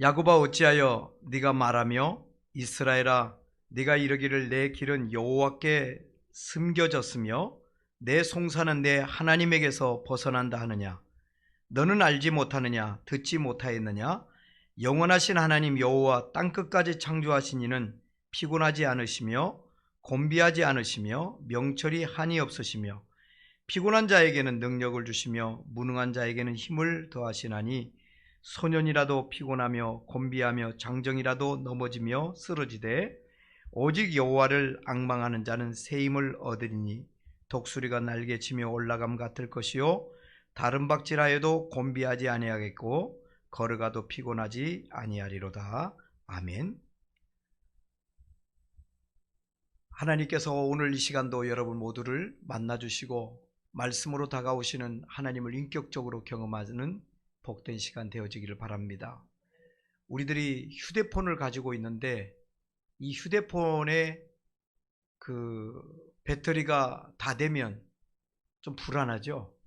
야곱아 어찌하여 네가 말하며 이스라엘아 네가 이르기를 내 길은 여호와께 숨겨졌으며 내 송사는 내 하나님에게서 벗어난다 하느냐. 너는 알지 못하느냐 듣지 못하였느냐. 영원하신 하나님 여호와 땅끝까지 창조하신 이는 피곤하지 않으시며 곤비하지 않으시며 명철이 한이 없으시며 피곤한 자에게는 능력을 주시며 무능한 자에게는 힘을 더하시나니 소년이라도 피곤하며 곤비하며 장정이라도 넘어지며 쓰러지되 오직 여호와를 앙망하는 자는 새 힘을 얻으리니 독수리가 날개치며 올라감 같을 것이요 다른 박질하여도 곤비하지 아니하겠고 걸어가도 피곤하지 아니하리로다. 아멘. 하나님께서 오늘 이 시간도 여러분 모두를 만나주시고 말씀으로 다가오시는 하나님을 인격적으로 경험하는 복된 시간 되어지기를 바랍니다. 우리들이 휴대폰을 가지고 있는데 이 휴대폰의 배터리가 다 되면 좀 불안하죠.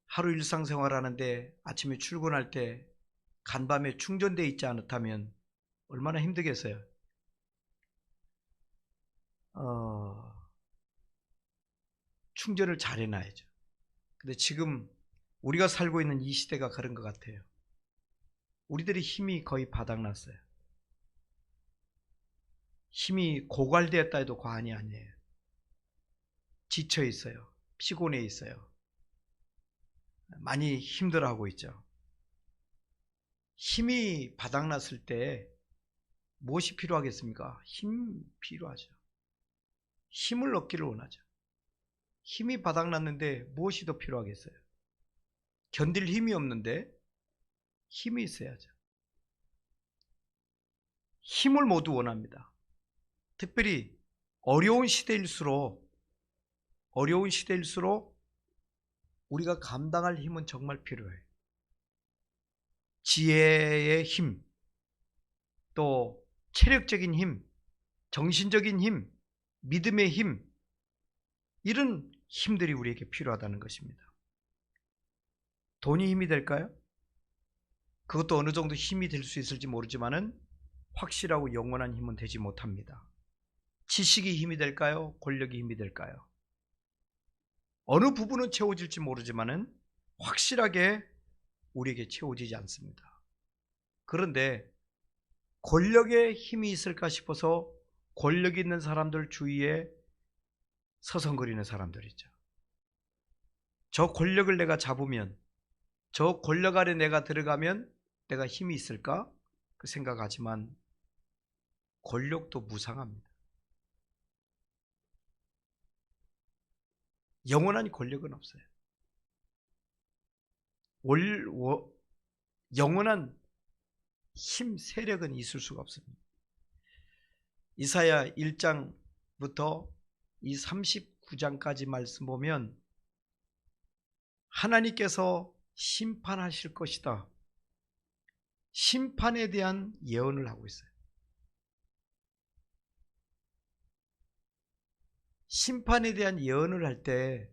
하루 일상생활 하는데 아침에 출근할 때 간밤에 충전되어 있지 않다면 얼마나 힘들겠어요. 충전을 잘 해놔야죠. 근데 지금 우리가 살고 있는 이 시대가 그런 것 같아요. 우리들의 힘이 거의 바닥났어요. 힘이 고갈되었다 해도 과언이 아니에요. 지쳐 있어요. 피곤해 있어요. 많이 힘들어하고 있죠. 힘이 바닥났을 때 무엇이 필요하겠습니까? 힘 필요하죠. 힘을 얻기를 원하죠. 힘이 바닥났는데 무엇이 더 필요하겠어요? 견딜 힘이 없는데 힘이 있어야죠. 힘을 모두 원합니다. 특별히 어려운 시대일수록 우리가 감당할 힘은 정말 필요해요. 지혜의 힘, 또 체력적인 힘, 정신적인 힘, 믿음의 힘, 이런 힘들이 우리에게 필요하다는 것입니다. 돈이 힘이 될까요? 그것도 어느 정도 힘이 될 수 있을지 모르지만은 확실하고 영원한 힘은 되지 못합니다. 지식이 힘이 될까요? 권력이 힘이 될까요? 어느 부분은 채워질지 모르지만은 확실하게 우리에게 채워지지 않습니다. 그런데 권력에 힘이 있을까 싶어서 권력 있는 사람들 주위에 서성거리는 사람들이죠. 저 권력을 내가 잡으면, 저 권력 아래 내가 들어가면 내가 힘이 있을까? 그 생각하지만 권력도 무상합니다. 영원한 권력은 없어요. 영원한 힘, 세력은 있을 수가 없습니다. 이사야 1장부터 이 39장까지 말씀 보면 하나님께서 심판하실 것이다. 심판에 대한 예언을 하고 있어요. 심판에 대한 예언을 할 때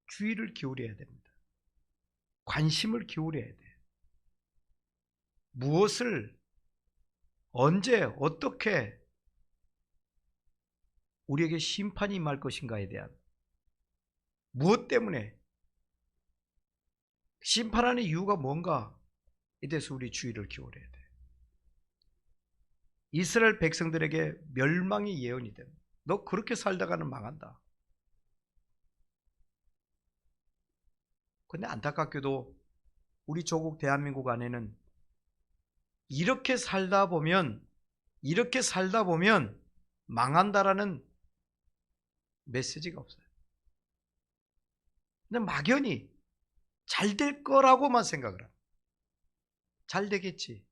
주의를 기울여야 됩니다. 관심을 기울여야 돼요. 무엇을 언제 어떻게 우리에게 심판이 임할 것인가에 대한, 무엇 때문에 심판하는 이유가 뭔가에 대해서 우리 주의를 기울여야 돼요. 이스라엘 백성들에게 멸망이 예언이 됩니다. 너 그렇게 살다가는 망한다. 근데 안타깝게도 우리 조국 대한민국 안에는 이렇게 살다 보면 망한다라는 메시지가 없어요. 근데 막연히 잘 될 거라고만 생각을 합니다. 잘 되겠지.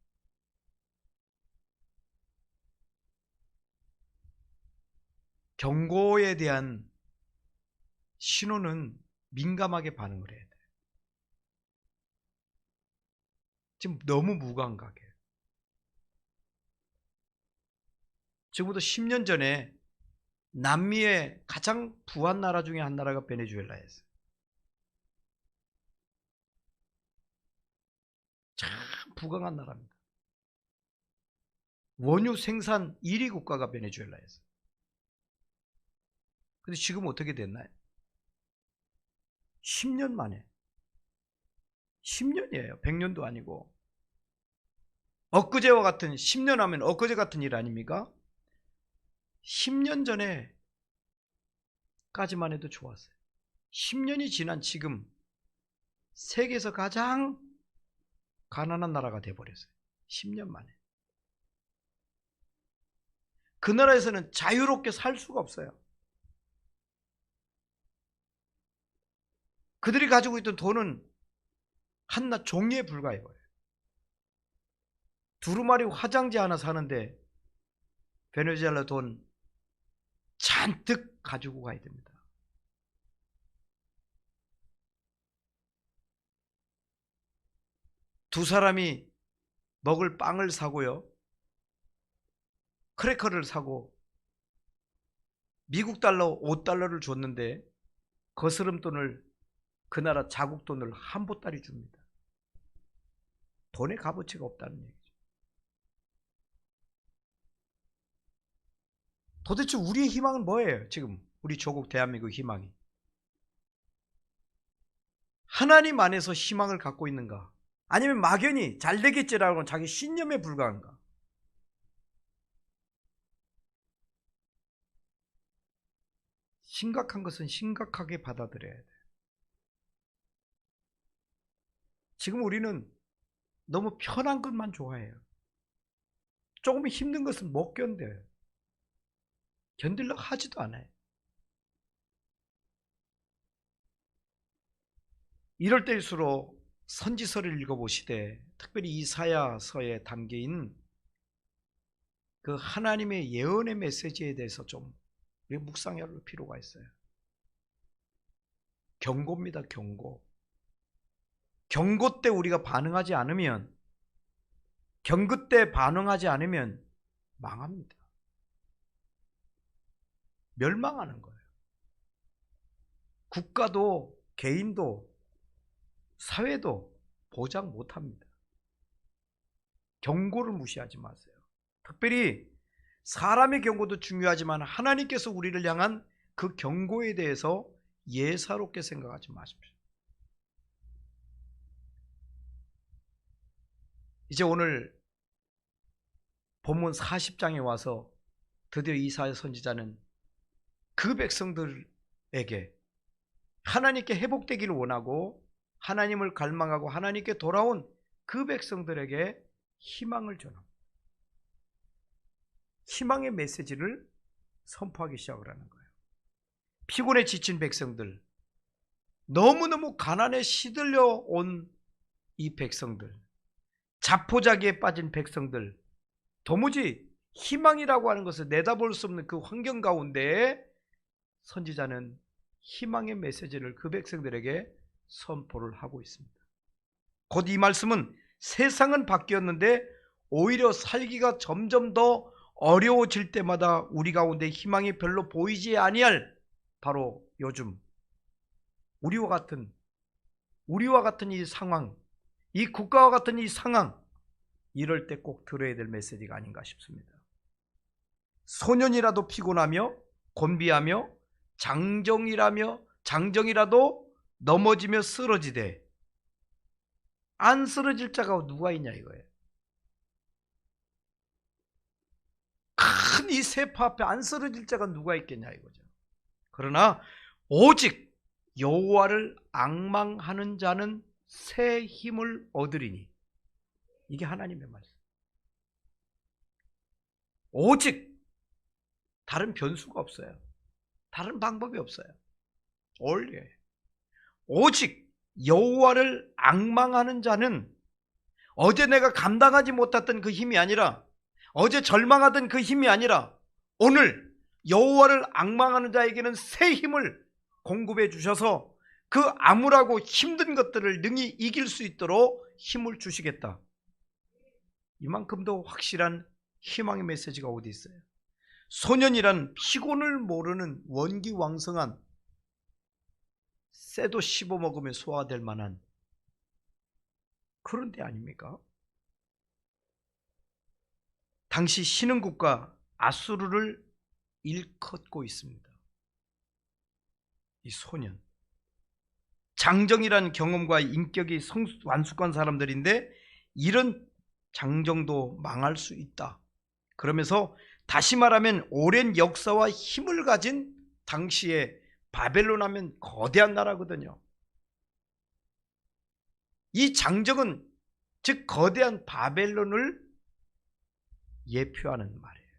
경고에 대한 신호는 민감하게 반응을 해야 돼요. 지금 너무 무감각해요. 지금부터 10년 전에 남미의 가장 부한 나라 중에 한 나라가 베네수엘라였어요. 참 부강한 나라입니다. 원유 생산 1위 국가가 베네수엘라에서. 근데 지금 어떻게 됐나요? 10년 만에. 10년이에요. 100년도 아니고. 엊그제와 같은, 10년 하면 엊그제 같은 일 아닙니까? 10년 전에까지만 해도 좋았어요. 10년이 지난 지금 세계에서 가장 가난한 나라가 돼버렸어요. 10년 만에. 그 나라에서는 자유롭게 살 수가 없어요. 그들이 가지고 있던 돈은 한낱 종이에 불과해요. 두루마리 화장지 하나 사는데 베네수엘라 돈 잔뜩 가지고 가야 됩니다. 두 사람이 먹을 빵을 사고요. 크래커를 사고 미국 달러 5달러를 줬는데 거스름돈을 그 나라 자국 돈을 한 보따리 줍니다. 돈의 값어치가 없다는 얘기죠. 도대체 우리의 희망은 뭐예요? 지금 우리 조국 대한민국 희망이. 하나님 안에서 희망을 갖고 있는가? 아니면 막연히 잘 되겠지라고 자기 신념에 불과한가? 심각한 것은 심각하게 받아들여야 돼. 지금 우리는 너무 편한 것만 좋아해요. 조금 힘든 것은 못 견뎌요. 견디려고 하지도 않아요. 이럴 때일수록 선지서를 읽어보시되 특별히 이사야서에 담겨있는 그 하나님의 예언의 메시지에 대해서 좀 묵상해야 할 필요가 있어요. 경고입니다. 경고. 경고 때 우리가 반응하지 않으면, 경고 때 반응하지 않으면 망합니다. 멸망하는 거예요. 국가도 개인도 사회도 보장 못합니다. 경고를 무시하지 마세요. 특별히 사람의 경고도 중요하지만 하나님께서 우리를 향한 그 경고에 대해서 예사롭게 생각하지 마십시오. 이제 오늘 본문 40장에 와서 드디어 이사야 선지자는 그 백성들에게 하나님께 회복되기를 원하고 하나님을 갈망하고 하나님께 돌아온 그 백성들에게 희망을 전합니다. 희망의 메시지를 선포하기 시작을 하는 거예요. 피곤에 지친 백성들, 너무너무 가난에 시들려 온 이 백성들, 자포자기에 빠진 백성들, 도무지 희망이라고 하는 것을 내다볼 수 없는 그 환경 가운데 선지자는 희망의 메시지를 그 백성들에게 선포를 하고 있습니다. 곧 이 말씀은 세상은 바뀌었는데 오히려 살기가 점점 더 어려워질 때마다 우리 가운데 희망이 별로 보이지 아니할 바로 요즘 우리와 같은 이 상황, 이 국가와 같은 이 상황, 이럴 때 꼭 들어야 될 메시지가 아닌가 싶습니다. 소년이라도 피곤하며 곤비하며 장정이라도 넘어지며 쓰러지되 안 쓰러질 자가 누가 있냐 이거예요. 큰 이 세파 앞에 안 쓰러질 자가 누가 있겠냐 이거죠. 그러나 오직 여호와를 앙망하는 자는 새 힘을 얻으리니, 이게 하나님의 말씀. 오직 다른 변수가 없어요. 다른 방법이 없어요. 올려요. 오직 여호와를 앙망하는 자는 어제 내가 감당하지 못했던 그 힘이 아니라, 어제 절망하던 그 힘이 아니라 오늘 여호와를 앙망하는 자에게는 새 힘을 공급해 주셔서 그 암울하고 힘든 것들을 능히 이길 수 있도록 힘을 주시겠다. 이만큼 더 확실한 희망의 메시지가 어디 있어요? 소년이란 피곤을 모르는 원기왕성한, 쇠도 씹어먹으면 소화될 만한 그런 데 아닙니까? 당시 신흥국가 아수르를 일컫고 있습니다. 이 소년. 장정이란 경험과 인격이 완숙한 사람들인데 이런 장정도 망할 수 있다. 그러면서 다시 말하면 오랜 역사와 힘을 가진 당시에 바벨론 하면 거대한 나라거든요. 이 장정은 즉 거대한 바벨론을 예표하는 말이에요.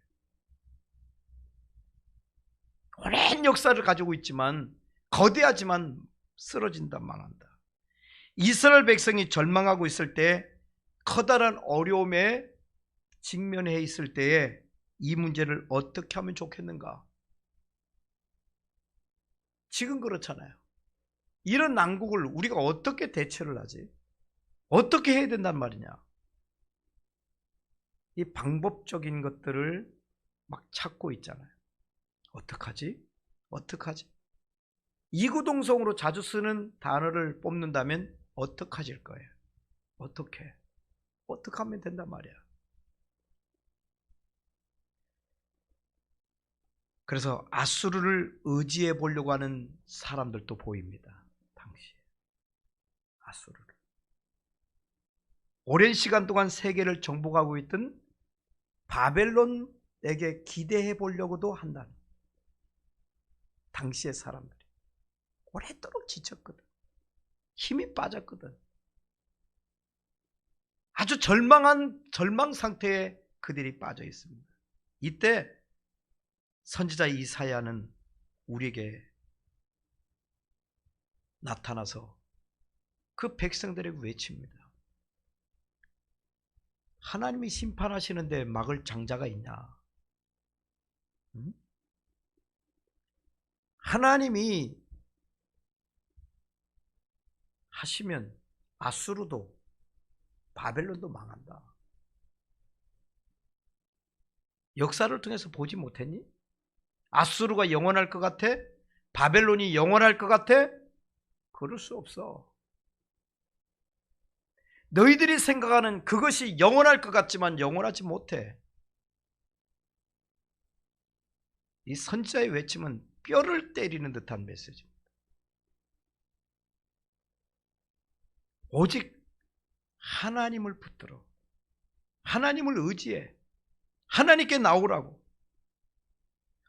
오랜 역사를 가지고 있지만 거대하지만 쓰러진다, 망한다. 이스라엘 백성이 절망하고 있을 때, 커다란 어려움에 직면해 있을 때에 이 문제를 어떻게 하면 좋겠는가? 지금 그렇잖아요. 이런 난국을 우리가 어떻게 대처를 하지? 어떻게 해야 된단 말이냐? 이 방법적인 것들을 막 찾고 있잖아요. 어떡하지? 어떡하지? 이구동성으로 자주 쓰는 단어를 뽑는다면 어떡하실 거예요? 어떻게 하면 된단 말이야. 그래서 아수르를 의지해 보려고 하는 사람들도 보입니다. 당시에 아수르를 오랜 시간 동안 세계를 정복하고 있던 바벨론에게 기대해 보려고도 한다는, 당시의 사람들이 오랫도록 지쳤거든. 힘이 빠졌거든. 아주 절망 상태에 그들이 빠져 있습니다. 이때 선지자 이사야는 우리에게 나타나서 그 백성들에게 외칩니다. 하나님이 심판하시는데 막을 장자가 있냐? 응? 하나님이 하시면 아수르도 바벨론도 망한다. 역사를 통해서 보지 못했니? 아수르가 영원할 것 같아? 바벨론이 영원할 것 같아? 그럴 수 없어. 너희들이 생각하는 그것이 영원할 것 같지만 영원하지 못해. 이 선지자의 외침은 뼈를 때리는 듯한 메시지입니다. 오직 하나님을 붙들어, 하나님을 의지해, 하나님께 나오라고.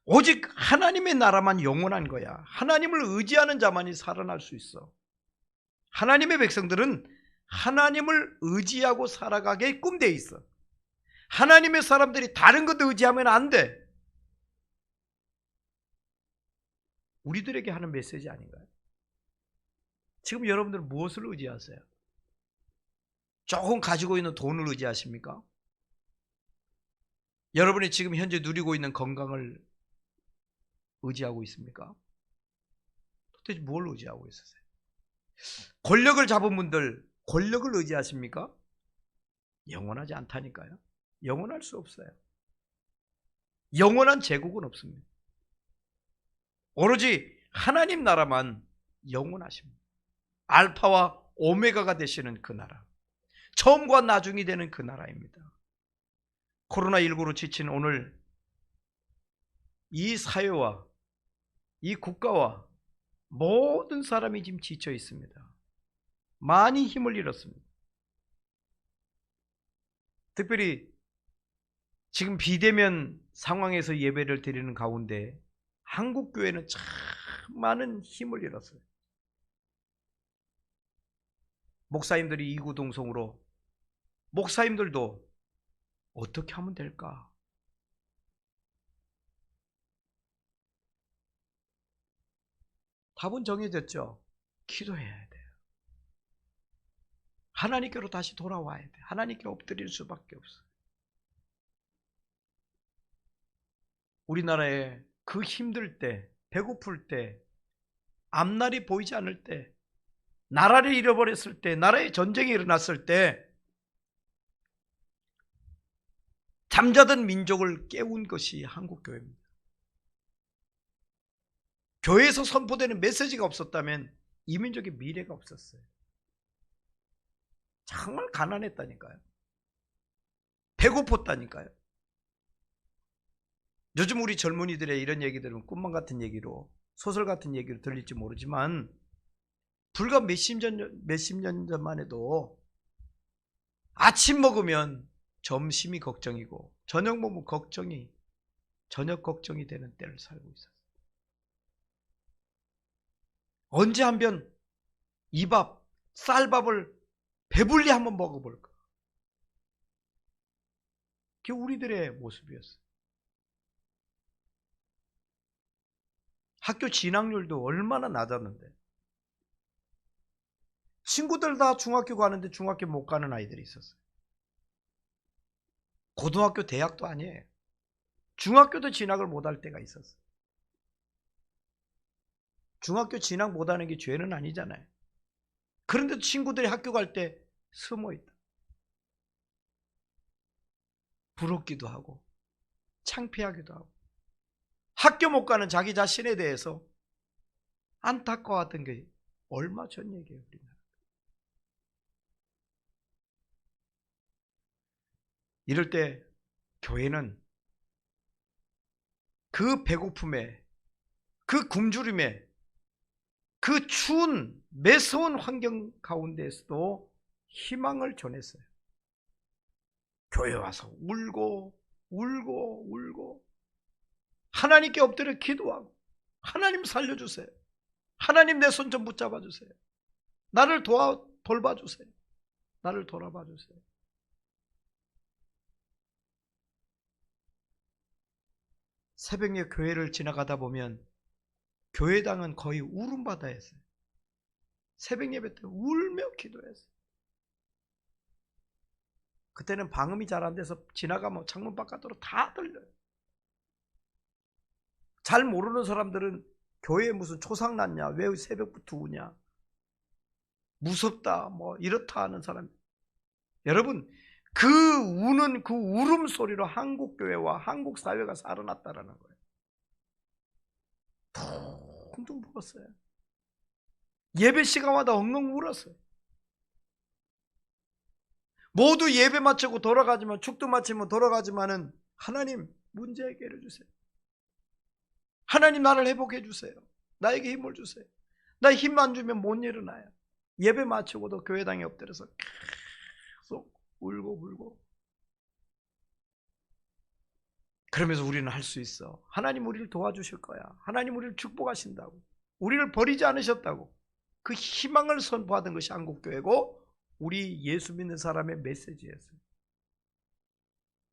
오직 하나님의 나라만 영원한 거야. 하나님을 의지하는 자만이 살아날 수 있어. 하나님의 백성들은 하나님을 의지하고 살아가게끔 돼 있어. 하나님의 사람들이 다른 것 의지하면 안 돼. 우리들에게 하는 메시지 아닌가요? 지금 여러분들은 무엇을 의지하세요? 조금 가지고 있는 돈을 의지하십니까? 여러분이 지금 현재 누리고 있는 건강을 의지하고 있습니까? 도대체 뭘 의지하고 있으세요? 권력을 잡은 분들, 권력을 의지하십니까? 영원하지 않다니까요. 영원할 수 없어요. 영원한 제국은 없습니다. 오로지 하나님 나라만 영원하십니다. 알파와 오메가가 되시는 그 나라, 처음과 나중이 되는 그 나라입니다. 코로나19로 지친 오늘 이 사회와 이 국가와 모든 사람이 지금 지쳐 있습니다. 많이 힘을 잃었습니다. 특별히 지금 비대면 상황에서 예배를 드리는 가운데 한국 교회는 참 많은 힘을 잃었어요. 목사님들이 이구동성으로, 목사님들도 어떻게 하면 될까? 답은 정해졌죠. 기도해야 돼요. 하나님께로 다시 돌아와야 돼. 하나님께 엎드릴 수밖에 없어요. 우리나라에 그 힘들 때, 배고플 때, 앞날이 보이지 않을 때, 나라를 잃어버렸을 때, 나라에 전쟁이 일어났을 때 잠자던 민족을 깨운 것이 한국교회입니다. 교회에서 선포되는 메시지가 없었다면 이 민족의 미래가 없었어요. 정말 가난했다니까요. 배고팠다니까요. 요즘 우리 젊은이들의 이런 얘기들은 꿈만 같은 얘기로, 소설 같은 얘기로 들릴지 모르지만 불과 몇십 년 전만 해도 아침 먹으면 점심이 걱정이고 저녁 먹으면 저녁 걱정이 되는 때를 살고 있었어요. 언제 한번 이 밥, 쌀밥을 배불리 한번 먹어볼까? 그게 우리들의 모습이었어요. 학교 진학률도 얼마나 낮았는데, 친구들 다 중학교 가는데 중학교 못 가는 아이들이 있었어요. 고등학교, 대학도 아니에요. 중학교도 진학을 못할 때가 있었어요. 중학교 진학 못하는 게 죄는 아니잖아요. 그런데도 친구들이 학교 갈 때 숨어있다. 부럽기도 하고 창피하기도 하고 학교 못 가는 자기 자신에 대해서 안타까웠던 게 얼마 전 얘기예요. 우리나라. 이럴 때 교회는 그 배고픔에, 그 굶주림에, 그 추운 매서운 환경 가운데에서도 희망을 전했어요. 교회 와서 울고 하나님께 엎드려 기도하고, 하나님 살려주세요. 하나님 내 손 좀 붙잡아 주세요. 나를 돌봐 주세요. 나를 돌아봐 주세요. 새벽에 교회를 지나가다 보면 교회당은 거의 울음바다였어요. 새벽 예배 때 울며 기도했어요. 그때는 방음이 잘 안 돼서 지나가면 창문 바깥으로 다 들려요. 잘 모르는 사람들은 교회에 무슨 초상 났냐, 왜 새벽부터 우냐, 무섭다, 뭐 이렇다 하는 사람. 여러분, 그 우는 그 울음소리로 한국교회와 한국사회가 살아났다라는 거예요. 퉁퉁 불었어요. 예배 시간마다 엉엉 울었어요. 모두 예배 마치고 돌아가지만, 축도 마치면 돌아가지만은 하나님 문제 해결해 주세요. 하나님 나를 회복해 주세요. 나에게 힘을 주세요. 나 힘 안 주면 못 일어나요. 예배 마치고도 교회당에 엎드려서 계속 울고 불고. 그러면서 우리는 할 수 있어. 하나님 우리를 도와주실 거야. 하나님 우리를 축복하신다고. 우리를 버리지 않으셨다고. 그 희망을 선포하던 것이 한국교회고 우리 예수 믿는 사람의 메시지였어요.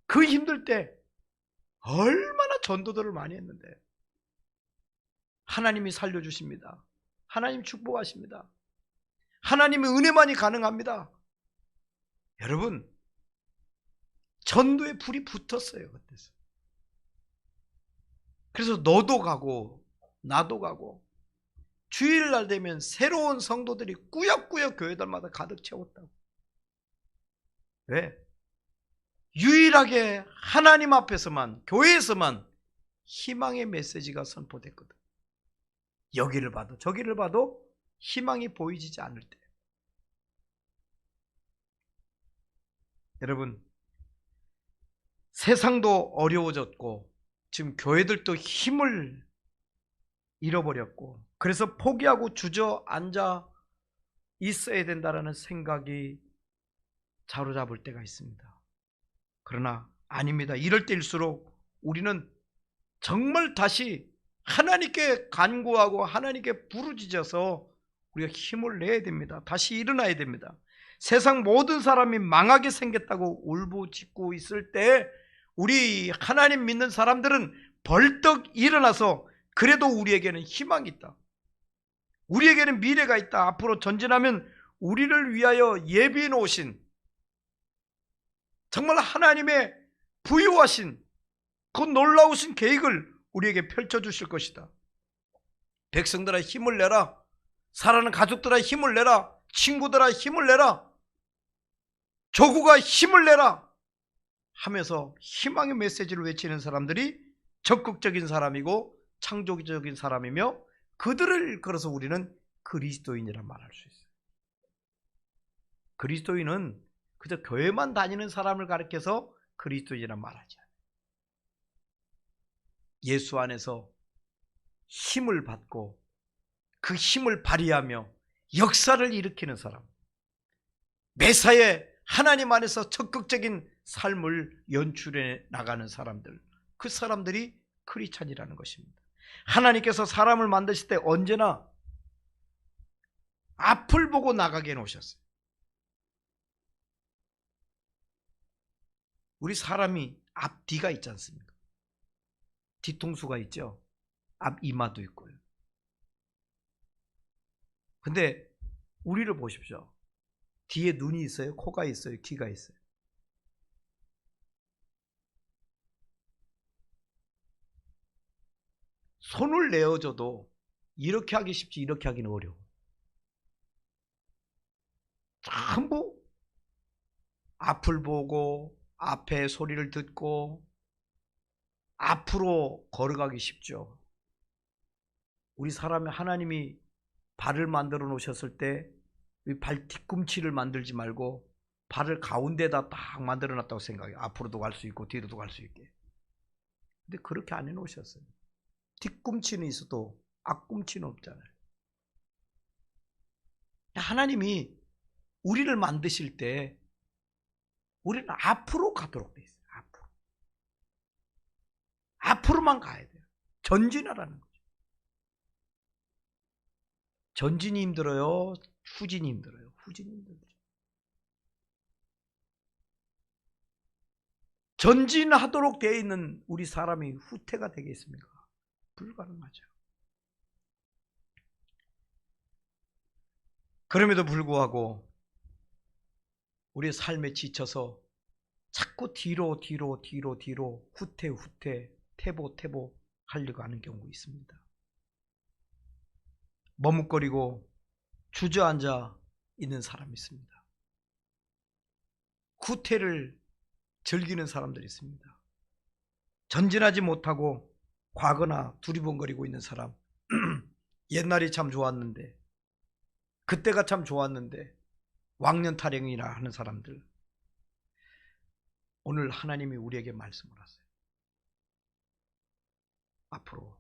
그 힘들 때 얼마나 전도들을 많이 했는데 하나님이 살려주십니다. 하나님 축복하십니다. 하나님의 은혜만이 가능합니다. 여러분, 전도에 불이 붙었어요. 그때서. 그래서 너도 가고 나도 가고 주일날 되면 새로운 성도들이 꾸역꾸역 교회들마다 가득 채웠다고. 왜? 유일하게 하나님 앞에서만, 교회에서만 희망의 메시지가 선포됐거든. 여기를 봐도 저기를 봐도 희망이 보이지 않을 때. 여러분, 세상도 어려워졌고 지금 교회들도 힘을 잃어버렸고 그래서 포기하고 주저앉아 있어야 된다는 생각이 자로잡을 때가 있습니다. 그러나 아닙니다. 이럴 때일수록 우리는 정말 다시 하나님께 간구하고 하나님께 부르짖어서 우리가 힘을 내야 됩니다. 다시 일어나야 됩니다. 세상 모든 사람이 망하게 생겼다고 울부짖고 있을 때 우리 하나님 믿는 사람들은 벌떡 일어나서 그래도 우리에게는 희망이 있다. 우리에게는 미래가 있다. 앞으로 전진하면 우리를 위하여 예비해 놓으신 정말 하나님의 부유하신 그 놀라우신 계획을 우리에게 펼쳐주실 것이다. 백성들아 힘을 내라. 사랑하는 가족들아 힘을 내라. 친구들아 힘을 내라. 조국아 힘을 내라 하면서 희망의 메시지를 외치는 사람들이 적극적인 사람이고 창조적인 사람이며 그들을 걸어서 우리는 그리스도인이라 말할 수 있어요. 그리스도인은 그저 교회만 다니는 사람을 가리켜서 그리스도인이란 말하지 않아요. 예수 안에서 힘을 받고 그 힘을 발휘하며 역사를 일으키는 사람, 매사에 하나님 안에서 적극적인 삶을 연출해 나가는 사람들, 그 사람들이 크리스찬이라는 것입니다. 하나님께서 사람을 만드실 때 언제나 앞을 보고 나가게 해놓으셨어요. 우리 사람이 앞뒤가 있지 않습니까? 뒤통수가 있죠. 앞 이마도 있고요. 근데 우리를 보십시오. 뒤에 눈이 있어요? 코가 있어요? 귀가 있어요? 손을 내어줘도 이렇게 하기 쉽지 이렇게 하기는 어려워. 전부 앞을 보고 앞에 소리를 듣고 앞으로 걸어가기 쉽죠. 우리 사람이 하나님이 발을 만들어 놓으셨을 때 발 뒤꿈치를 만들지 말고 발을 가운데다 딱 만들어 놨다고 생각해요. 앞으로도 갈 수 있고 뒤로도 갈 수 있게. 근데 그렇게 안 해 놓으셨어요. 뒤꿈치는 있어도 앞꿈치는 없잖아요. 하나님이 우리를 만드실 때 우리는 앞으로 가도록 돼 있어요. 앞으로만 가야 돼요. 전진하라는 거죠. 전진이 힘들어요? 후진이 힘들어요? 후진이 힘들죠. 전진하도록 되어 있는 우리 사람이 후퇴가 되겠습니까? 불가능하죠. 그럼에도 불구하고 우리의 삶에 지쳐서 자꾸 뒤로 후퇴 퇴보 하려고 하는 경우가 있습니다. 머뭇거리고 주저앉아 있는 사람이 있습니다. 후퇴를 즐기는 사람들이 있습니다. 전진하지 못하고 과거나 두리번거리고 있는 사람. 옛날이 참 좋았는데, 그때가 참 좋았는데 왕년 타령이라 하는 사람들. 오늘 하나님이 우리에게 말씀을 하세요. 앞으로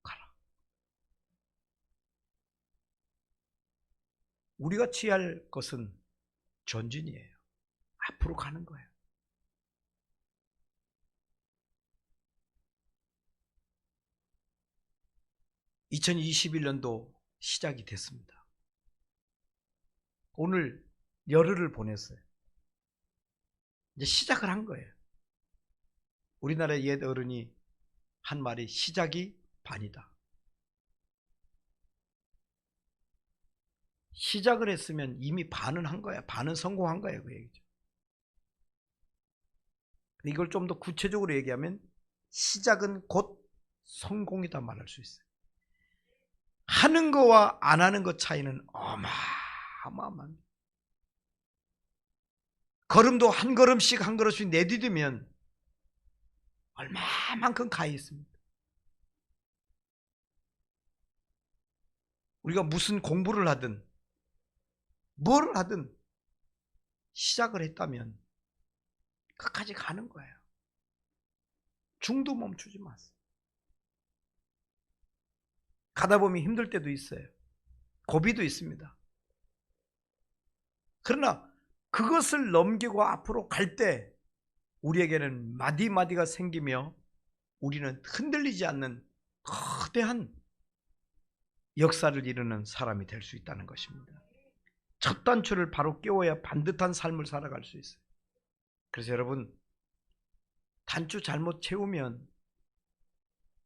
가라. 우리가 취할 것은 전진이에요. 앞으로 가는 거예요. (2021년도) 시작이 됐습니다. 오늘 열흘을 보냈어요. 이제 시작을 한 거예요. 우리나라의 옛 어른이 한 말이 시작이 반이다. 시작을 했으면 이미 반은 한 거야. 반은 성공한 거예요. 그 얘기죠. 이걸 좀 더 구체적으로 얘기하면 시작은 곧 성공이다 말할 수 있어요. 하는 거와 안 하는 것 차이는 어마어마합니다. 걸음도 한 걸음씩 내디디면 얼마만큼 가 있습니다. 우리가 무슨 공부를 하든 뭘 하든 시작을 했다면 끝까지 가는 거예요. 중도 멈추지 마세요. 가다 보면 힘들 때도 있어요. 고비도 있습니다. 그러나 그것을 넘기고 앞으로 갈 때 우리에게는 마디마디가 생기며 우리는 흔들리지 않는 거대한 역사를 이루는 사람이 될 수 있다는 것입니다. 첫 단추를 바로 끼워야 반듯한 삶을 살아갈 수 있어요. 그래서 여러분, 단추 잘못 채우면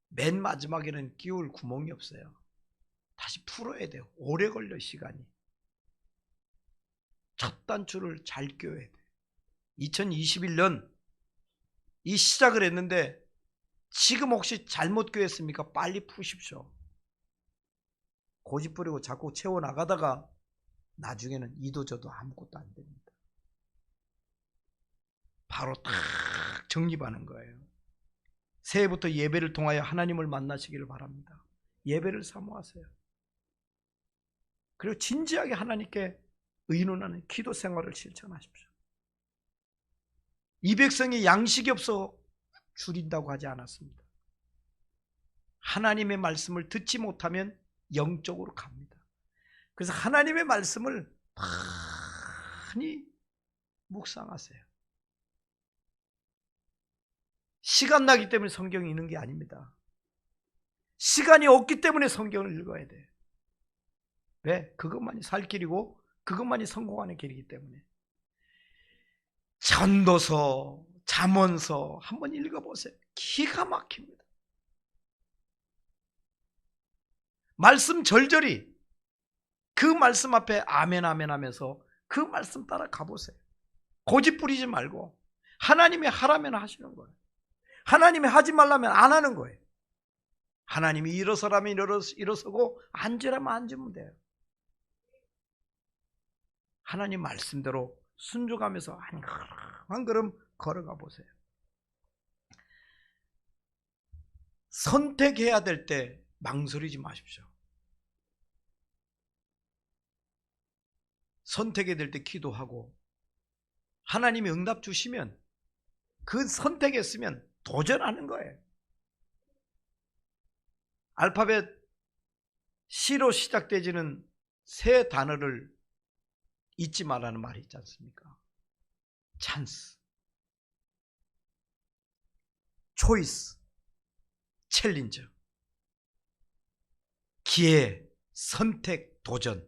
맨 마지막에는 끼울 구멍이 없어요. 다시 풀어야 돼요. 오래 걸려, 시간이. 첫 단추를 잘 끼워야 돼요. 2021년 이 시작을 했는데 지금 혹시 잘못 끼웠습니까? 빨리 푸십시오. 고집 부리고 자꾸 채워나가다가 나중에는 이도저도 아무것도 안 됩니다. 바로 딱 정립하는 거예요. 새해부터 예배를 통하여 하나님을 만나시기를 바랍니다. 예배를 사모하세요. 그리고 진지하게 하나님께 의논하는 기도 생활을 실천하십시오. 이 백성이 양식이 없어 줄인다고 하지 않았습니다. 하나님의 말씀을 듣지 못하면 영적으로 갑니다. 그래서 하나님의 말씀을 많이 묵상하세요. 시간 나기 때문에 성경이 있는 게 아닙니다. 시간이 없기 때문에 성경을 읽어야 돼요. 왜? 그것만이 살 길이고 그것만이 성공하는 길이기 때문에. 전도서, 잠언서 한번 읽어보세요. 기가 막힙니다. 말씀 절절히 그 말씀 앞에 아멘 아멘 하면서 그 말씀 따라 가보세요. 고집 부리지 말고 하나님이 하라면 하시는 거예요. 하나님이 하지 말라면 안 하는 거예요. 하나님이 일어서라면 일어서고 앉으라면 앉으면 돼요. 하나님 말씀대로 순종하면서 한 걸음 걸어가 보세요. 선택해야 될 때 망설이지 마십시오. 선택해야 될 때 기도하고 하나님이 응답 주시면 그 선택했으면 도전하는 거예요. 알파벳 C로 시작되지는 세 단어를 잊지 말라는 말이 있지 않습니까? 찬스, 초이스, 챌린저, 기회, 선택, 도전.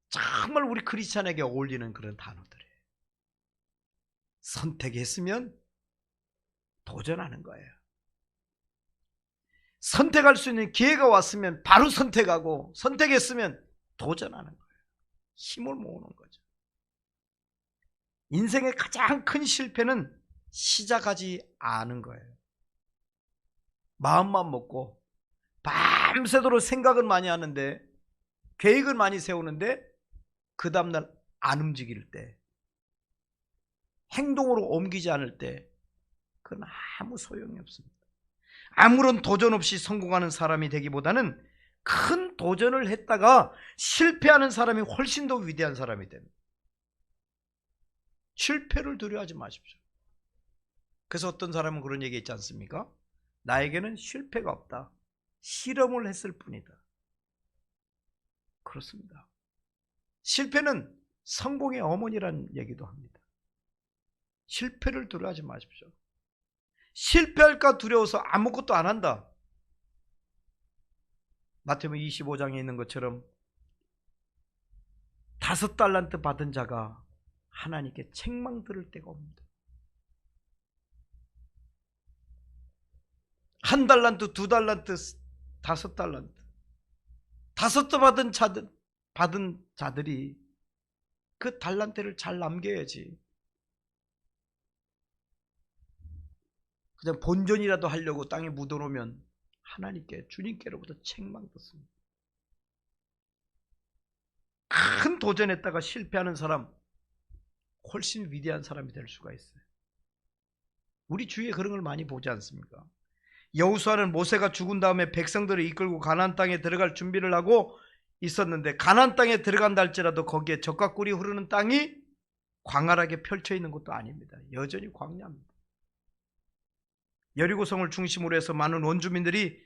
정말 우리 크리스찬에게 어울리는 그런 단어들이에요. 선택했으면 도전하는 거예요. 선택할 수 있는 기회가 왔으면 바로 선택하고 선택했으면 도전하는 거예요. 힘을 모으는 거죠. 인생의 가장 큰 실패는 시작하지 않은 거예요. 마음만 먹고 밤새도록 생각은 많이 하는데 계획을 많이 세우는데 그 다음날 안 움직일 때 행동으로 옮기지 않을 때 그건 아무 소용이 없습니다. 아무런 도전 없이 성공하는 사람이 되기보다는 큰 도전을 했다가 실패하는 사람이 훨씬 더 위대한 사람이 됩니다. 실패를 두려워하지 마십시오. 그래서 어떤 사람은 그런 얘기 있지 않습니까? 나에게는 실패가 없다. 실험을 했을 뿐이다. 그렇습니다. 실패는 성공의 어머니라는 얘기도 합니다. 실패를 두려워하지 마십시오. 실패할까 두려워서 아무것도 안 한다. 마태복음 25장에 있는 것처럼 5달란트 받은 자가 하나님께 책망 들을 때가 옵니다. 1달란트, 2달란트, 5달란트. 5도 받은 자들이 그 달란트를 잘 남겨야지. 그냥 본전이라도 하려고 땅에 묻어놓으면 하나님께, 주님께로부터 책망 듣습니다. 큰 도전했다가 실패하는 사람, 훨씬 위대한 사람이 될 수가 있어요. 우리 주위에 그런 걸 많이 보지 않습니까? 여호수아는 모세가 죽은 다음에 백성들을 이끌고 가나안 땅에 들어갈 준비를 하고 있었는데 가나안 땅에 들어간다 할지라도 거기에 젖과 꿀이 흐르는 땅이 광활하게 펼쳐 있는 것도 아닙니다. 여전히 광야입니다. 여리고성을 중심으로 해서 많은 원주민들이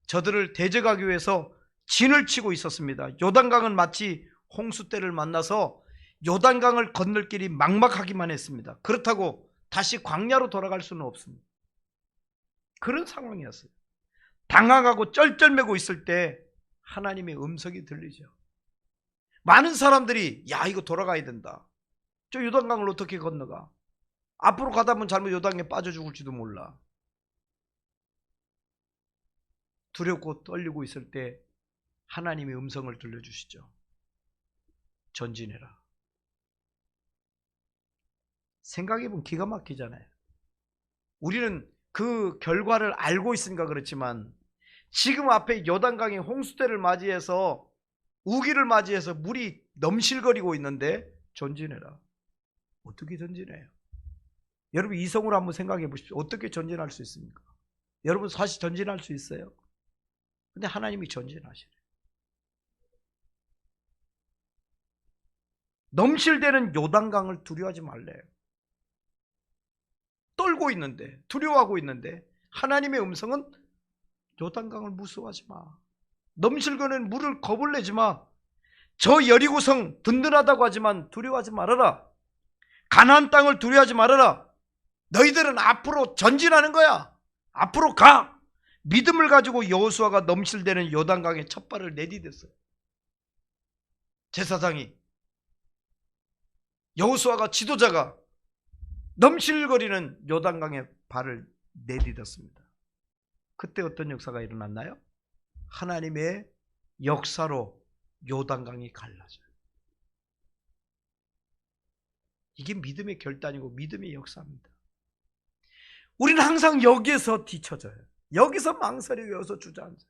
저들을 대적하기 위해서 진을 치고 있었습니다. 요단강은 마치 홍수 때를 만나서 요단강을 건널 길이 막막하기만 했습니다. 그렇다고 다시 광야로 돌아갈 수는 없습니다. 그런 상황이었어요. 당황하고 쩔쩔매고 있을 때 하나님의 음성이 들리죠. 많은 사람들이 야, 이거 돌아가야 된다. 저 요단강을 어떻게 건너가? 앞으로 가다 보면 잘못 요단강에 빠져 죽을지도 몰라. 두렵고 떨리고 있을 때 하나님의 음성을 들려주시죠. 전진해라. 생각해보면 기가 막히잖아요. 우리는 그 결과를 알고 있으니까 그렇지만 지금 앞에 요단강이 홍수대를 맞이해서 우기를 맞이해서 물이 넘실거리고 있는데 전진해라. 어떻게 전진해요? 여러분 이성으로 한번 생각해 보십시오. 어떻게 전진할 수 있습니까? 여러분 사실 전진할 수 있어요? 근데 하나님이 전진하시래요. 넘실대는 요단강을 두려워하지 말래요. 떨고 있는데, 두려워하고 있는데 하나님의 음성은 요단강을 무서워하지 마. 넘실거리는 물을 겁을 내지 마. 저 여리고성 든든하다고 하지만 두려워하지 말아라. 가나안 땅을 두려워하지 말아라. 너희들은 앞으로 전진하는 거야. 앞으로 가. 믿음을 가지고 여호수아가 넘실대는 요단강에 첫 발을 내디뎠어요. 제사장이, 여호수아가, 지도자가 넘실거리는 요단강에 발을 내디뎠습니다. 그때 어떤 역사가 일어났나요? 하나님의 역사로 요단강이 갈라져요. 이게 믿음의 결단이고 믿음의 역사입니다. 우리는 항상 여기에서 뒤처져요. 여기서 망설이고 여기서 주저앉아요.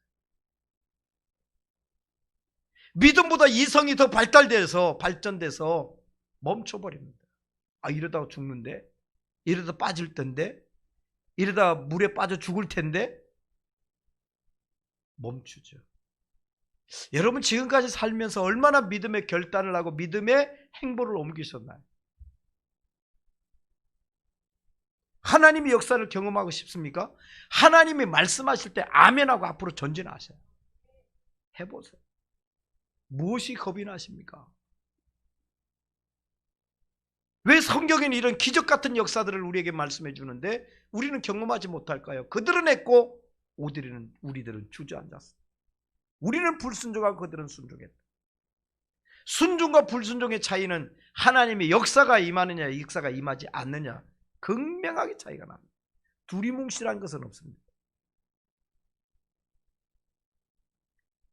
믿음보다 이성이 더 발전돼서 멈춰버립니다. 아, 이러다가 죽는데? 이러다 빠질 텐데? 이러다 물에 빠져 죽을 텐데? 멈추죠. 여러분 지금까지 살면서 얼마나 믿음의 결단을 하고 믿음의 행보를 옮기셨나요? 하나님의 역사를 경험하고 싶습니까? 하나님이 말씀하실 때 아멘하고 앞으로 전진하세요. 해보세요. 무엇이 겁이 나십니까? 왜 성경에는 이런 기적 같은 역사들을 우리에게 말씀해 주는데 우리는 경험하지 못할까요? 그들은 했고 우리들은 주저앉았어. 우리는 불순종하고 그들은 순종했다. 순종과 불순종의 차이는 하나님의 역사가 임하느냐 역사가 임하지 않느냐 극명하게 차이가 납니다. 두리뭉실한 것은 없습니다.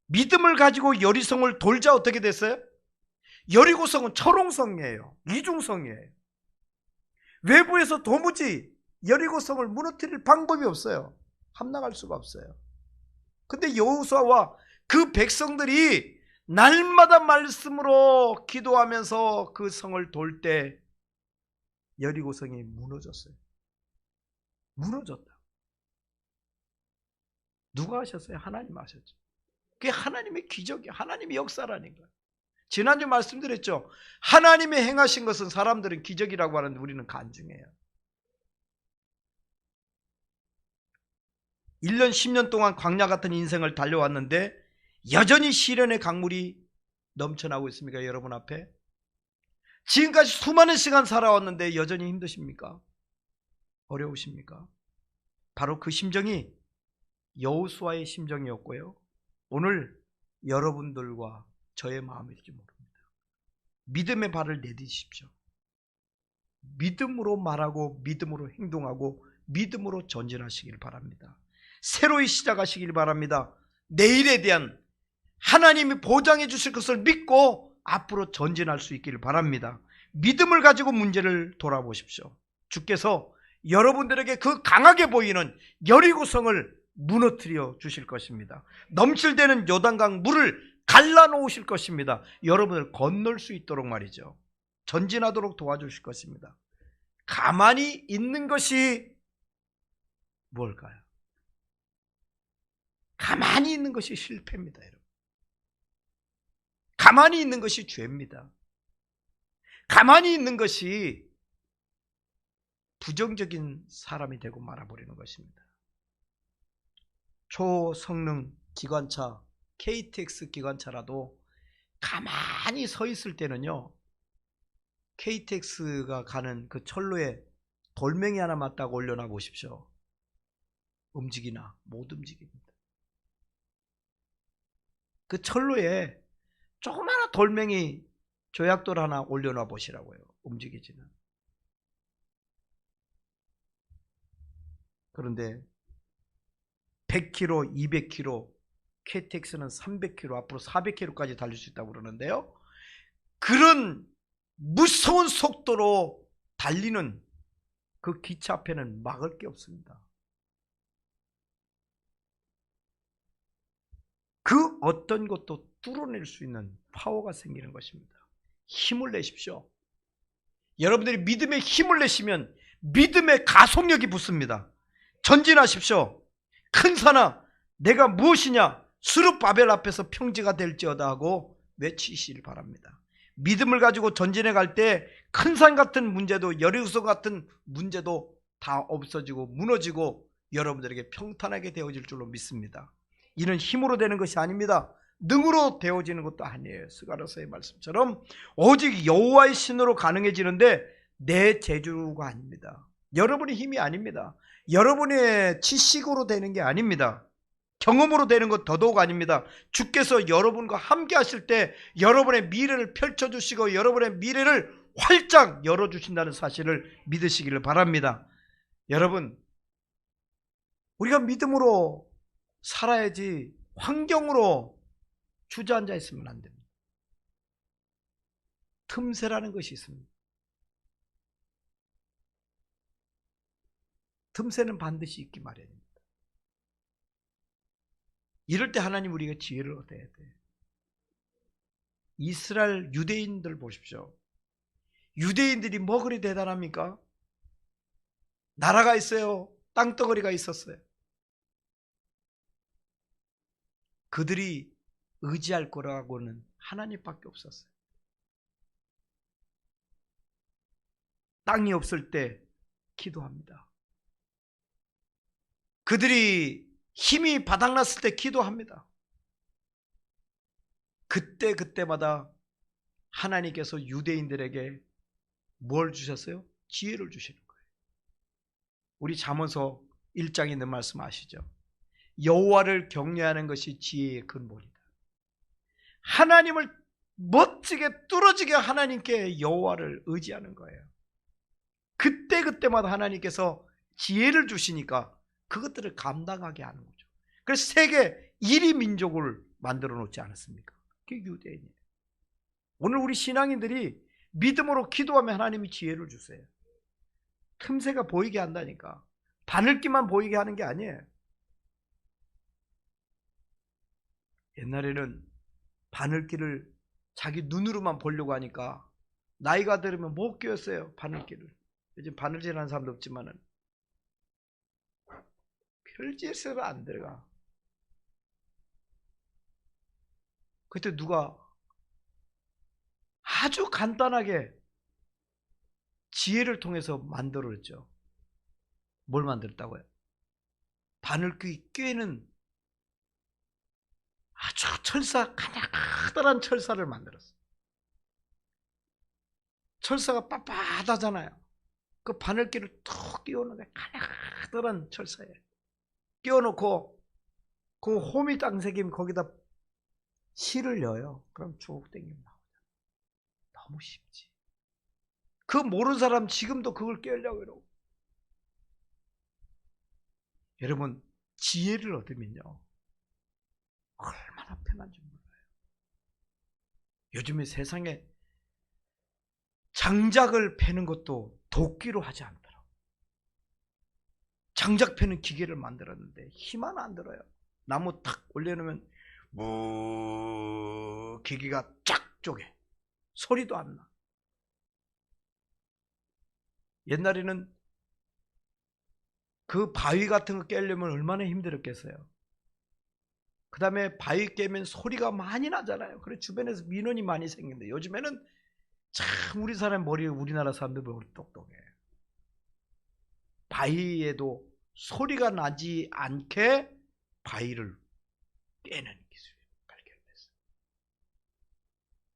믿음을 가지고 여리성을 돌자 어떻게 됐어요? 여리고성은 철옹성이에요. 이중성이에요. 외부에서 도무지 여리고성을 무너뜨릴 방법이 없어요. 함락할 수가 없어요. 근데 여호수아와 그 백성들이 날마다 말씀으로 기도하면서 그 성을 돌 때 여리고성이 무너졌어요. 무너졌다. 누가 하셨어요? 하나님 하셨죠. 그게 하나님의 기적이에요. 하나님의 역사라니까요. 지난주 말씀드렸죠. 하나님이 행하신 것은 사람들은 기적이라고 하는데 우리는 간증해요. 1년 10년 동안 광야 같은 인생을 달려왔는데 여전히 시련의 강물이 넘쳐나고 있습니까? 여러분 앞에 지금까지 수많은 시간 살아왔는데 여전히 힘드십니까? 어려우십니까? 바로 그 심정이 여호수아의 심정이었고요. 오늘 여러분들과 저의 마음일지 모릅니다. 믿음의 발을 내디십시오. 믿음으로 말하고 믿음으로 행동하고 믿음으로 전진하시길 바랍니다. 새로이 시작하시길 바랍니다. 내일에 대한 하나님이 보장해 주실 것을 믿고 앞으로 전진할 수 있기를 바랍니다. 믿음을 가지고 문제를 돌아보십시오. 주께서 여러분들에게 그 강하게 보이는 여리고성을 무너뜨려 주실 것입니다. 넘실대는 요단강 물을 갈라놓으실 것입니다. 여러분을 건널 수 있도록 말이죠. 전진하도록 도와주실 것입니다. 가만히 있는 것이 뭘까요? 가만히 있는 것이 실패입니다, 여러분. 가만히 있는 것이 죄입니다. 가만히 있는 것이 부정적인 사람이 되고 말아버리는 것입니다. 초성능 기관차, KTX 기관차라도 가만히 서 있을 때는요, KTX가 가는 그 철로에 돌멩이 하나 맞다고 올려놔 보십시오. 움직이나? 못 움직입니다. 그 철로에 조그마한 돌멩이 조약돌 하나 올려놔 보시라고요. 움직이지는. 그런데 100km, 200km, KTX는 300km, 앞으로 400km까지 달릴 수 있다고 그러는데요. 그런 무서운 속도로 달리는 그 기차 앞에는 막을 게 없습니다. 그 어떤 것도 뚫어낼 수 있는 파워가 생기는 것입니다. 힘을 내십시오. 여러분들이 믿음의 힘을 내시면 믿음의 가속력이 붙습니다. 전진하십시오. 큰 산아, 내가 무엇이냐? 스룹바벨 앞에서 평지가 될지어다 하고 외치시길 바랍니다. 믿음을 가지고 전진해 갈 때 큰 산 같은 문제도, 여리고성 같은 문제도 다 없어지고 무너지고 여러분들에게 평탄하게 되어질 줄로 믿습니다. 이는 힘으로 되는 것이 아닙니다. 능으로 되어지는 것도 아니에요. 스가랴서의 말씀처럼 오직 여호와의 신으로 가능해지는데 내 재주가 아닙니다. 여러분의 힘이 아닙니다. 여러분의 지식으로 되는 게 아닙니다. 경험으로 되는 것 더더욱 아닙니다. 주께서 여러분과 함께 하실 때 여러분의 미래를 펼쳐주시고 여러분의 미래를 활짝 열어주신다는 사실을 믿으시기를 바랍니다. 여러분, 우리가 믿음으로 살아야지 환경으로 주저앉아 있으면 안 됩니다. 틈새라는 것이 있습니다. 틈새는 반드시 있기 마련입니다. 이럴 때 하나님 우리가 지혜를 얻어야 돼. 이스라엘 유대인들 보십시오. 유대인들이 뭐 그리 대단합니까? 나라가 있어요. 땅덩어리가 있었어요. 그들이 의지할 거라고는 하나님밖에 없었어요. 땅이 없을 때 기도합니다. 그들이 힘이 바닥났을 때 기도합니다. 그때마다 하나님께서 유대인들에게 뭘 주셨어요? 지혜를 주시는 거예요. 우리 잠언서 1장에 있는 말씀 아시죠? 여호와를 경외하는 것이 지혜의 근본이다. 하나님을 멋지게 뚫어지게 하나님께 여호와를 의지하는 거예요. 그때마다 하나님께서 지혜를 주시니까 그것들을 감당하게 하는 거죠. 그래서 세계 1위 민족을 만들어 놓지 않았습니까? 그게 유대인이에요. 오늘 우리 신앙인들이 믿음으로 기도하면 하나님이 지혜를 주세요. 틈새가 보이게 한다니까. 바늘기만 보이게 하는 게 아니에요. 옛날에는 바늘기를 자기 눈으로만 보려고 하니까 나이가 들으면 못 끼웠어요. 바늘기를. 요즘 바늘질하는 사람도 없지만은 별짓으로 안 들어가. 그때 누가 아주 간단하게 지혜를 통해서 만들었죠. 뭘 만들었다고요? 바늘귀 꿰는 아주 가느다란 철사를 만들었어요. 철사가 빳빳하잖아요. 그 바늘귀를 툭 끼워놓은 게 가느다란 철사예요. 끼워놓고 그 호미 땅새김 거기다 실을 넣어요. 그럼 쭉 당기면 나오잖아요. 너무 쉽지. 그 모르는 사람 지금도 그걸 깨우려고 이러고. 여러분, 지혜를 얻으면요 얼마나 편한지 몰라요. 요즘에 세상에 장작을 패는 것도 도끼로 하지 않더라고요. 장작 패는 기계를 만들었는데 힘 하나 안 들어요. 나무 탁 올려놓으면 기계가 쫙 쪼개. 소리도 안 나. 옛날에는 그 바위 같은 거 깨려면 얼마나 힘들었겠어요. 그 다음에 바위 깨면 소리가 많이 나잖아요. 그래서 주변에서 민원이 많이 생기는데 요즘에는 참 우리나라 사람들 머리 똑똑해. 바위에도 소리가 나지 않게 바위를 깨는 기술이 발견됐어요.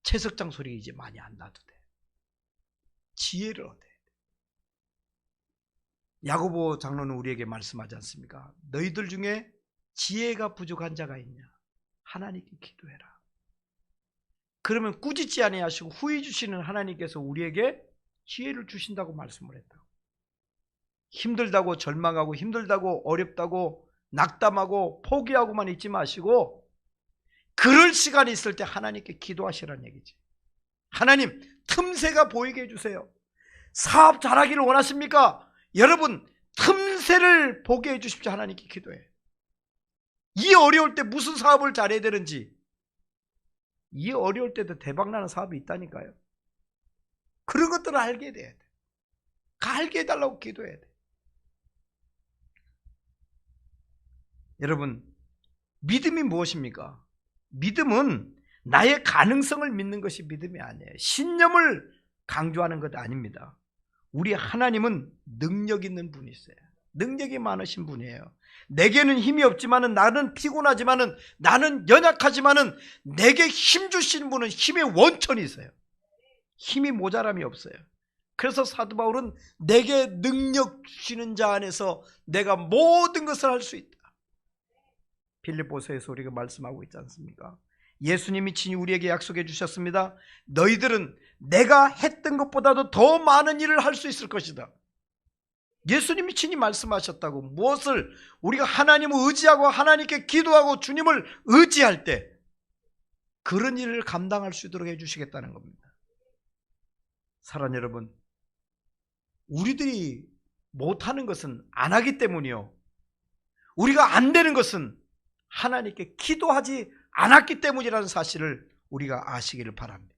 채석장 소리 이제 많이 안 나도 돼. 지혜를 얻어야 돼. 야고보 장로는 우리에게 말씀하지 않습니까? 너희들 중에 지혜가 부족한 자가 있냐? 하나님께 기도해라. 그러면 꾸짖지 아니하시고 후히 주시는 하나님께서 우리에게 지혜를 주신다고 말씀을 했다고. 힘들다고 절망하고 힘들다고 어렵다고 낙담하고 포기하고만 있지 마시고 그럴 시간이 있을 때 하나님께 기도하시라는 얘기지. 하나님, 틈새가 보이게 해주세요. 사업 잘하기를 원하십니까? 여러분, 틈새를 보게 해주십시오. 하나님께 기도해. 이 어려울 때 무슨 사업을 잘해야 되는지, 이 어려울 때도 대박나는 사업이 있다니까요. 그런 것들을 알게 돼야 돼. 알게 해달라고 기도해야 돼. 여러분, 믿음이 무엇입니까? 믿음은 나의 가능성을 믿는 것이 믿음이 아니에요. 신념을 강조하는 것 아닙니다. 우리 하나님은 능력 있는 분이세요. 능력이 많으신 분이에요. 내게는 힘이 없지만은, 나는 피곤하지만은, 나는 연약하지만은, 내게 힘 주신 분은 힘의 원천이세요. 힘이 모자람이 없어요. 그래서 사도 바울은 내게 능력 주시는 자 안에서 내가 모든 것을 할 수 있다. 빌립보서에서 우리가 말씀하고 있지 않습니까? 예수님이 친히 우리에게 약속해 주셨습니다. 너희들은 내가 했던 것보다도 더 많은 일을 할 수 있을 것이다. 예수님이 친히 말씀하셨다고. 무엇을? 우리가 하나님을 의지하고 하나님께 기도하고 주님을 의지할 때 그런 일을 감당할 수 있도록 해주시겠다는 겁니다. 사랑하는 여러분, 우리들이 못하는 것은 안 하기 때문이요, 우리가 안 되는 것은 하나님께 기도하지 않았기 때문이라는 사실을 우리가 아시기를 바랍니다.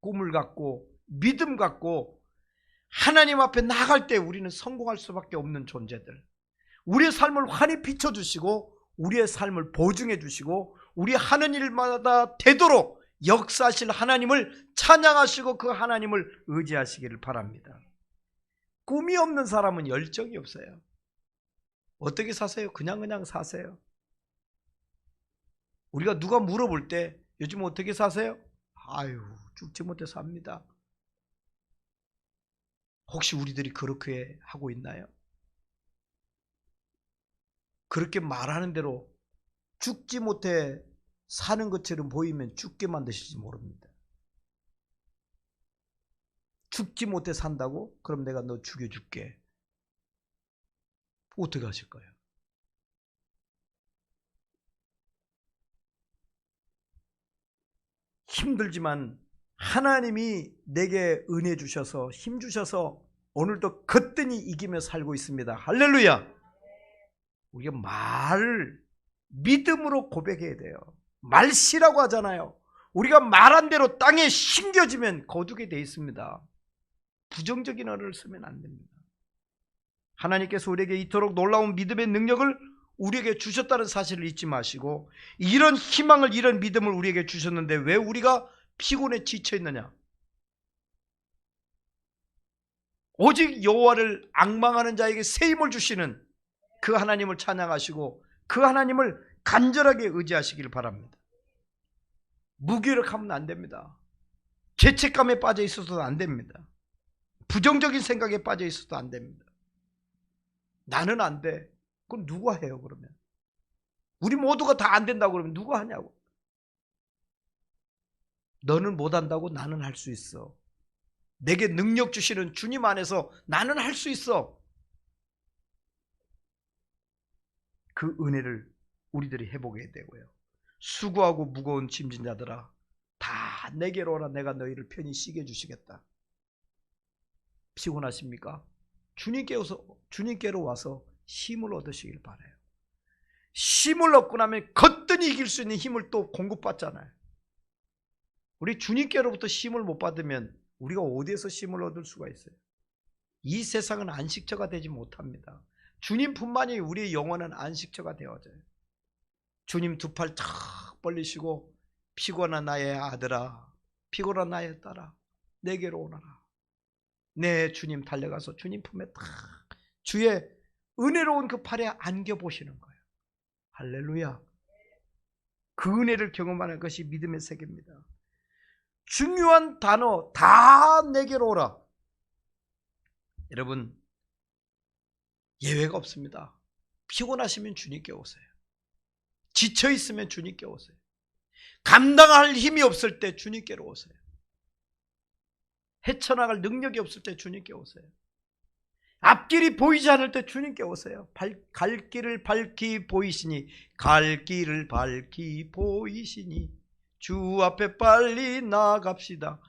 꿈을 갖고 믿음 갖고 하나님 앞에 나갈 때 우리는 성공할 수밖에 없는 존재들, 우리의 삶을 환히 비춰주시고 우리의 삶을 보증해 주시고 우리 하는 일마다 되도록 역사하실 하나님을 찬양하시고 그 하나님을 의지하시기를 바랍니다. 꿈이 없는 사람은 열정이 없어요. 어떻게 사세요? 그냥 사세요. 우리가 누가 물어볼 때 요즘 어떻게 사세요? 아유, 죽지 못해 삽니다. 혹시 우리들이 그렇게 하고 있나요? 그렇게 말하는 대로 죽지 못해 사는 것처럼 보이면 죽게 만드실지 모릅니다. 죽지 못해 산다고? 그럼 내가 너 죽여줄게. 어떻게 하실 거예요? 힘들지만 하나님이 내게 은혜 주셔서 힘 주셔서 오늘도 거뜬히 이기며 살고 있습니다. 할렐루야. 우리가 말을 믿음으로 고백해야 돼요. 말씨라고 하잖아요. 우리가 말한 대로 땅에 심겨지면 거두게 돼 있습니다. 부정적인 언어를 쓰면 안 됩니다. 하나님께서 우리에게 이토록 놀라운 믿음의 능력을 우리에게 주셨다는 사실을 잊지 마시고, 이런 희망을, 이런 믿음을 우리에게 주셨는데 왜 우리가 피곤에 지쳐 있느냐? 오직 여호와를 앙망하는 자에게 새 힘을 주시는 그 하나님을 찬양하시고 그 하나님을 간절하게 의지하시기를 바랍니다. 무기력하면 안 됩니다. 죄책감에 빠져 있어서도 안 됩니다. 부정적인 생각에 빠져 있어도 안 됩니다. 나는 안 돼. 그럼 누가 해요? 그러면 우리 모두가 다 안 된다고 그러면 누가 하냐고. 너는 못한다고? 나는 할 수 있어. 내게 능력 주시는 주님 안에서 나는 할 수 있어. 그 은혜를 우리들이 회복해야 되고요. 수고하고 무거운 짐진 자들아, 다 내게로 오라. 내가 너희를 편히 쉬게 해주시겠다. 피곤하십니까? 주님께로 와서 힘을 얻으시길 바라요. 힘을 얻고 나면 거뜬히 이길 수 있는 힘을 또 공급받잖아요. 우리 주님께로부터 힘을 못 받으면 우리가 어디에서 힘을 얻을 수가 있어요? 이 세상은 안식처가 되지 못합니다. 주님뿐만이 우리의 영원한 안식처가 되어져요. 주님 두 팔 탁 벌리시고, 피곤한 나의 아들아, 피곤한 나의 딸아, 내게로 오너라. 네, 주님 달려가서 주님 품에 탁 주의 은혜로운 그 팔에 안겨보시는 거예요. 할렐루야. 그 은혜를 경험하는 것이 믿음의 세계입니다. 중요한 단어, 다 내게로 오라. 여러분, 예외가 없습니다. 피곤하시면 주님께 오세요. 지쳐있으면 주님께 오세요. 감당할 힘이 없을 때 주님께로 오세요. 헤쳐나갈 능력이 없을 때 주님께 오세요. 앞길이 보이지 않을 때 주님께 오세요. 갈 길을 밝히 보이시니, 갈 길을 밝히 보이시니 주 앞에 빨리 나아갑시다.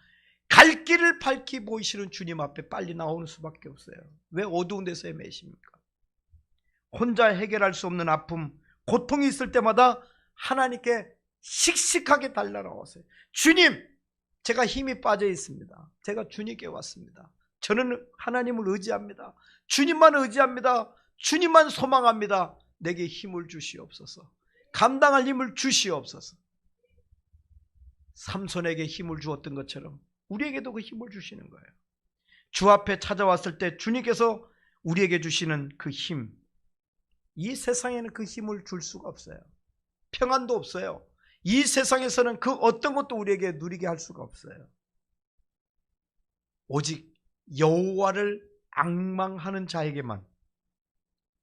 갈 길을 밝히 보이시는 주님 앞에 빨리 나오는 수밖에 없어요. 왜 어두운 데서 헤매십니까? 혼자 해결할 수 없는 아픔, 고통이 있을 때마다 하나님께 씩씩하게 달려나오세요. 주님, 제가 힘이 빠져 있습니다. 제가 주님께 왔습니다. 저는 하나님을 의지합니다. 주님만 의지합니다. 주님만 소망합니다. 내게 힘을 주시옵소서. 감당할 힘을 주시옵소서. 삼손에게 힘을 주었던 것처럼 우리에게도 그 힘을 주시는 거예요. 주 앞에 찾아왔을 때 주님께서 우리에게 주시는 그 힘, 이 세상에는 그 힘을 줄 수가 없어요. 평안도 없어요. 이 세상에서는 그 어떤 것도 우리에게 누리게 할 수가 없어요. 오직 여호와를 앙망하는 자에게만.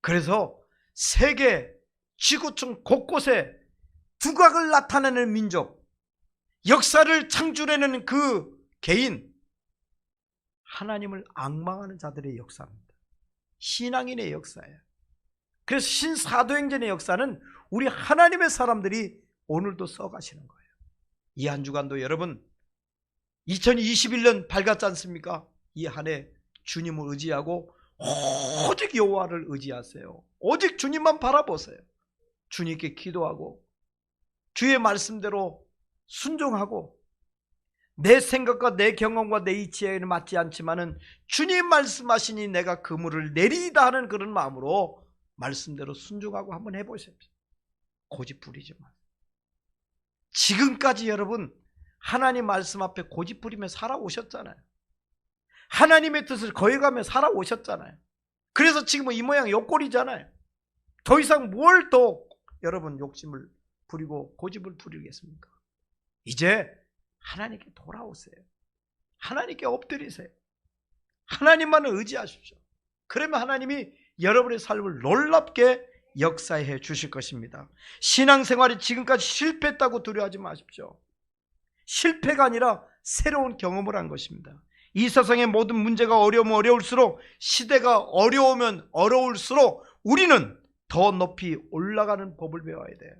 그래서 세계 지구촌 곳곳에 두각을 나타내는 민족, 역사를 창조해내는 그 개인, 하나님을 앙망하는 자들의 역사입니다. 신앙인의 역사예요. 그래서 신사도행전의 역사는 우리 하나님의 사람들이 오늘도 써가시는 거예요. 이 한 주간도 여러분 2021년 밝았지 않습니까? 이 한 해 주님을 의지하고 오직 여호와를 의지하세요. 오직 주님만 바라보세요. 주님께 기도하고 주의 말씀대로 순종하고, 내 생각과 내 경험과 내 이치에는 맞지 않지만은 주님 말씀하시니 내가 그물을 내리이다 하는 그런 마음으로 말씀대로 순종하고 한번 해보십시오. 고집 부리지 마. 지금까지 여러분 하나님 말씀 앞에 고집 부리며 살아오셨잖아요. 하나님의 뜻을 거역하며 살아오셨잖아요. 그래서 지금은 이 모양 요꼴이잖아요. 더 이상 뭘 더 여러분 욕심을 부리고 고집을 부리겠습니까? 이제 하나님께 돌아오세요. 하나님께 엎드리세요. 하나님만을 의지하십시오. 그러면 하나님이 여러분의 삶을 놀랍게 역사해 주실 것입니다. 신앙생활이 지금까지 실패했다고 두려워하지 마십시오. 실패가 아니라 새로운 경험을 한 것입니다. 이 세상의 모든 문제가 어려우면 어려울수록, 시대가 어려우면 어려울수록 우리는 더 높이 올라가는 법을 배워야 돼요.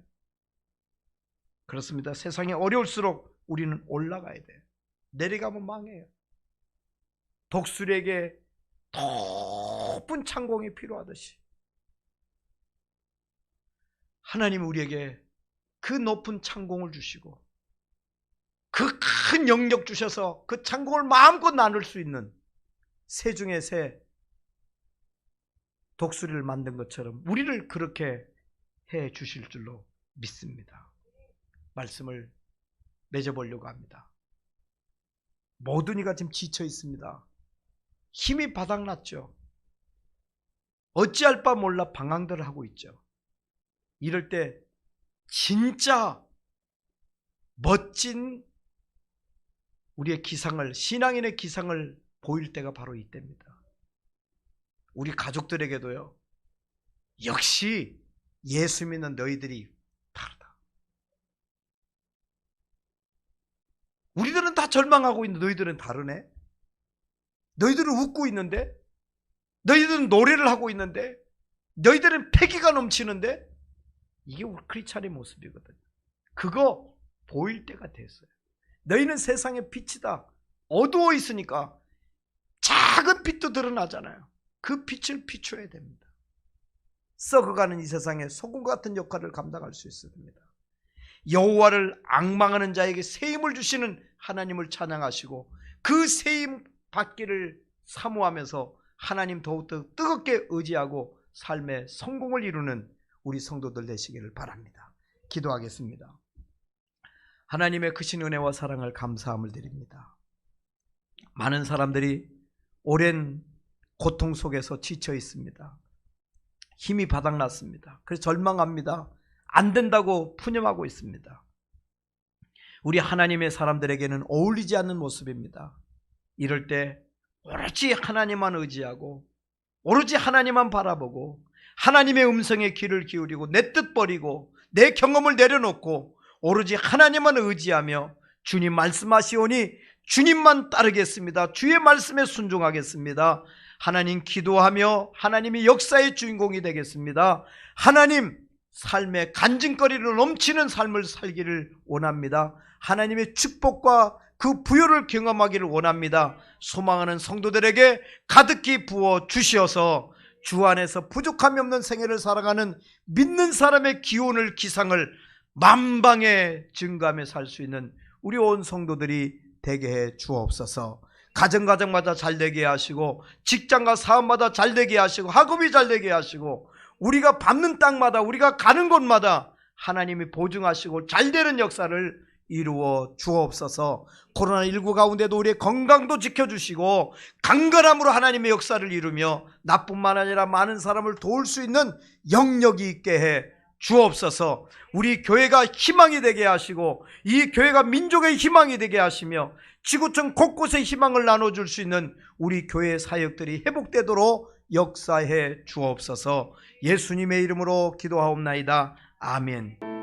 그렇습니다. 세상이 어려울수록 우리는 올라가야 돼요. 내려가면 망해요. 독수리에게 높은 창공이 필요하듯이 하나님이 우리에게 그 높은 창공을 주시고 그 큰 영역 주셔서 그 창공을 마음껏 나눌 수 있는 새 중에 새 독수리를 만든 것처럼 우리를 그렇게 해 주실 줄로 믿습니다. 말씀을 맺어보려고 합니다. 모든 이가 지금 지쳐 있습니다. 힘이 바닥났죠. 어찌할 바 몰라 방황들을 하고 있죠. 이럴 때 진짜 멋진 우리의 기상을, 신앙인의 기상을 보일 때가 바로 이때입니다. 우리 가족들에게도요, 역시 예수 믿는 너희들이 다르다. 우리들은 다 절망하고 있는데 너희들은 다르네. 너희들은 웃고 있는데, 너희들은 노래를 하고 있는데, 너희들은 패기가 넘치는데, 이게 우리 크리스찬의 모습이거든요. 그거 보일 때가 됐어요. 너희는 세상의 빛이다. 어두워 있으니까 작은 빛도 드러나잖아요. 그 빛을 비춰야 됩니다. 썩어가는 이 세상에 소금 같은 역할을 감당할 수 있어야 됩니다. 여호와를 앙망하는 자에게 세임을 주시는 하나님을 찬양하시고 그 세임 받기를 사모하면서 하나님 더욱더 뜨겁게 의지하고 삶의 성공을 이루는 우리 성도들 되시기를 바랍니다. 기도하겠습니다. 하나님의 크신 은혜와 사랑을 감사함을 드립니다. 많은 사람들이 오랜 고통 속에서 지쳐 있습니다. 힘이 바닥났습니다. 그래서 절망합니다. 안 된다고 푸념하고 있습니다. 우리 하나님의 사람들에게는 어울리지 않는 모습입니다. 이럴 때 오로지 하나님만 의지하고 오로지 하나님만 바라보고 하나님의 음성에 귀를 기울이고 내 뜻 버리고 내 경험을 내려놓고 오로지 하나님만 의지하며 주님 말씀하시오니 주님만 따르겠습니다. 주의 말씀에 순종하겠습니다. 하나님 기도하며 하나님이 역사의 주인공이 되겠습니다. 하나님 삶의 간증거리로 넘치는 삶을 살기를 원합니다. 하나님의 축복과 그 부요를 경험하기를 원합니다. 소망하는 성도들에게 가득히 부어 주시어서 주 안에서 부족함이 없는 생애를 살아가는 믿는 사람의 기운을 기상을 만방에 증가하며 살 수 있는 우리 온 성도들이 되게 해 주옵소서. 가정마다 잘되게 하시고 직장과 사업마다 잘되게 하시고 학업이 잘되게 하시고 우리가 밟는 땅마다 우리가 가는 곳마다 하나님이 보증하시고 잘되는 역사를 이루어 주옵소서. 코로나19 가운데도 우리의 건강도 지켜주시고 강건함으로 하나님의 역사를 이루며 나뿐만 아니라 많은 사람을 도울 수 있는 영역이 있게 해 주옵소서. 우리 교회가 희망이 되게 하시고 이 교회가 민족의 희망이 되게 하시며 지구촌 곳곳에 희망을 나눠줄 수 있는 우리 교회 사역들이 회복되도록 역사해 주옵소서. 예수님의 이름으로 기도하옵나이다. 아멘.